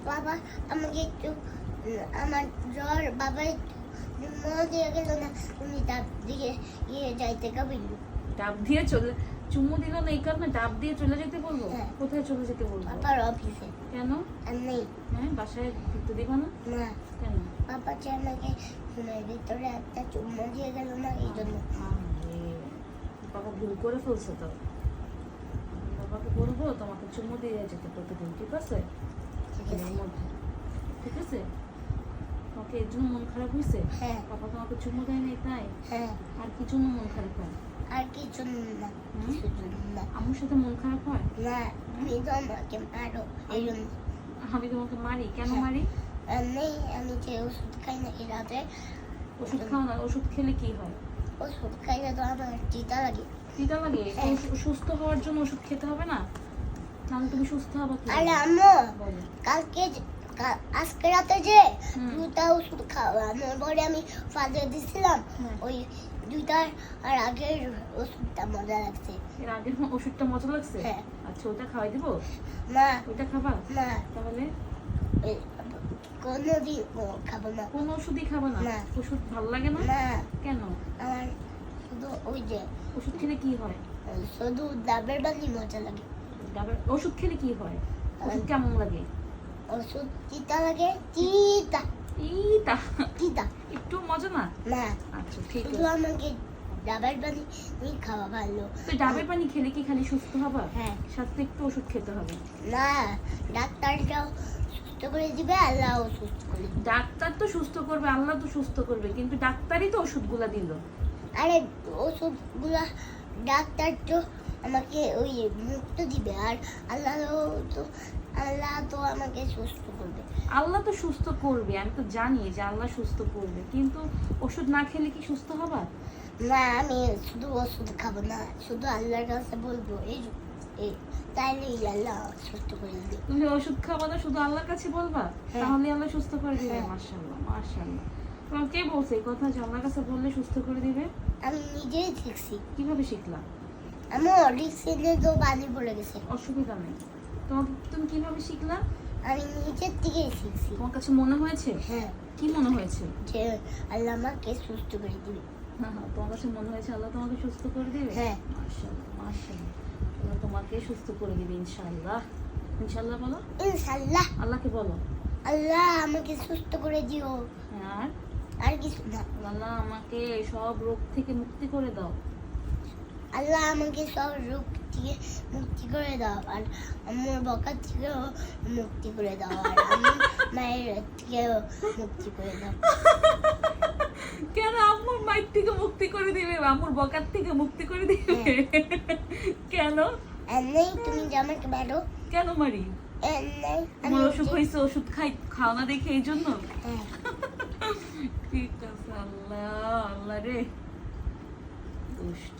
বাবা আমাকে একটু আমার জ্বর বাবা মনে দিয়ে গেল না, উনি তার দিকে যাইতে কাবিল ডাব দিয়ে চলে চুমু দিল না, এই কারণে ডাব দিয়ে চলে যেতে বলবো? হ্যাঁ। কোথায় চলে যেতে বলবো? বাবার অফিসে। কেন? আর নেই হ্যাঁ, বাসায় ঢুকতে দিবা না? না, কেন? বাবা যে আমাকে রুমের ভিতরে একটা চুম্মা দিয়ে গেল না, এই জন্য। আরে, বাবা ভুল করে ফেলছে তো। বাবাকে বলবো তোমাকে চুমু দিয়ে যেতে প্রতিদিন, ঠিক আছে? ঠিক আছে। এর মধ্যে। ঠিক আছে? তোমাকে এর জন্য মন খারাপ হয়েছে? হ্যাঁ বাবা তোমাকে চুমু দেয় নাই তাই? হ্যাঁ, আর কি জন্য মন খারাপ হয়? আর কিছু না, কিছু না। আম্মুর সাথে মন খারাপ হয়? না, তুমি তো আমাকে মারো, এই জন্য। আমি তোমাকে মারি? কেন হ্যাঁ। মারি? আর নেই, আমি যে ওষুধ খাই না এই রাতে, ওষুধ খাও না? ওষুধ খেলে কি হয়? ওষুধ খাইলে তো আমার চিতা লাগে। তিতা লাগে? হ্যাঁ। সুস্থ হওয়ার জন্য ওষুধ খেতে হবে না? তাহলে তুমি সুস্থ হবে কি? আরে আম্মু, বলো। কালকে আজকে রাতে যে হুম। দুটা ওষুধ খাওয়ানোর পরে আমি ফাঁদে দিছিলাম, হ্যাঁ। ওই দুইটার আর আগের ওষুধটা মজা লাগছে। এর আগের ওষুধটা মজা লাগছে? হ্যাঁ। আচ্ছা, ওটা খাওয়াই দিব? না ওইটা খাবা? না, তাহলে ওই কোনোদিন খাবো না। কোন ওষুধই খাবা না? না। ওষুধ ভালো লাগে না? না, কেন? আমার শুধু ওই যে ওষুধ খেলে কি হয়? শুধু ডাবের বালি মজা লাগে। ওষুধ খেলে কি হয়? ওষুধ কেমন লাগে? ওষুধ তিতা লাগে, তিতা ইতা, তিতা। একটু মজা না? না, আচ্ছা, ঠিক শুধু আছে। আমাকে ডাবের বালি খাওয়া ভালো। তো ডাবের পানি খেলে কি খালি সুস্থ হবা? হ্যাঁ। সাথে একটু ওষুধ খেতে হবে। না, ডাক্তারটাও সুস্থ করে দিবে, আল্লাহও সুস্থ করে দিবে। ডাক্তার তো সুস্থ করবে, আল্লাহ তো সুস্থ করবে, কিন্তু ডাক্তারই তো ওষুধগুলা দিল। আরে ওষুধগুলা ডাক্তার তো আমাকে ওই মুক্ত দিবে, আর আল্লাহ তো আমাকে সুস্থ করবে। আল্লাহ তো সুস্থ করবে, আমি তো জানি যে আল্লাহ সুস্থ করবে, কিন্তু ওষুধ না খেলে কি সুস্থ হবা? না, আমি শুধু ওষুধ খাবো না, শুধু আল্লাহর কাছে বলবো, এই তাইলেই আল্লাহ সুস্থ করে দিবে। তুমি ওষুধ খাবা না, শুধু আল্লাহর কাছে বলবা, হ্যাঁ। তাহলে আল্লাহ সুস্থ করে দিবে? হ্যাঁ। মাশাআল্লাহ, মাশাআল্লাহ। তোমার কে বলছে এই কথা যে আল্লাহর কাছে বললে সুস্থ করে দিবে? আমি নিজেই শিখছি। কিভাবে শিখলা? আমি অডিশনে তো বালি পড়ে গেছে, অসুবিধা নেই। তুমি কিভাবে শিখলা? আমি নিজের থেকেই শিখছি। তোমার কাছে মনে হয়েছে? হ্যাঁ, কি মনে হয়েছে? যে আল্লাহ আমাকে সুস্থ করে দিবে। হ্যাঁ, তোমার কাছে মনে হয়েছে আল্লাহ তোমাকে সুস্থ করে দিবে? হ্যাঁ। মাশাআল্লাহ, মাশাআল্লাহ। আল্লাহ তোমাকে সুস্থ করে দিবে ইনশাআল্লাহ। ইনশাআল্লাহ বলো। ইনশাআল্লাহ। আল্লাহকে বলো। আল্লাহ আমাকে সুস্থ করে দিও, আর আর কিছু না। আল্লাহ আমাকে সব রোগ থেকে মুক্তি করে দাও। আল্লাহ আমাকে সব রোগ থেকে মুক্তি করে দাও, আর আমার বকার থেকেও মুক্তি করে দাও, আর আমার মায়ের থেকেও মুক্তি করে দাও। কেন আম্মুর মাইর থেকে মুক্তি করে দিবে? আম্মুর বকার থেকে মুক্তি করে দিবে? কেন? এমনি তুমি যে আমাকে মারো, কেন মারি? এমনি আমার অসুখ হয়েছে, ওষুধ খাও না দেখে এই জন্য? হ্যাঁ। ঠিক আছে। আল্লাহ, আল্লাহ রে, দুষ্ট।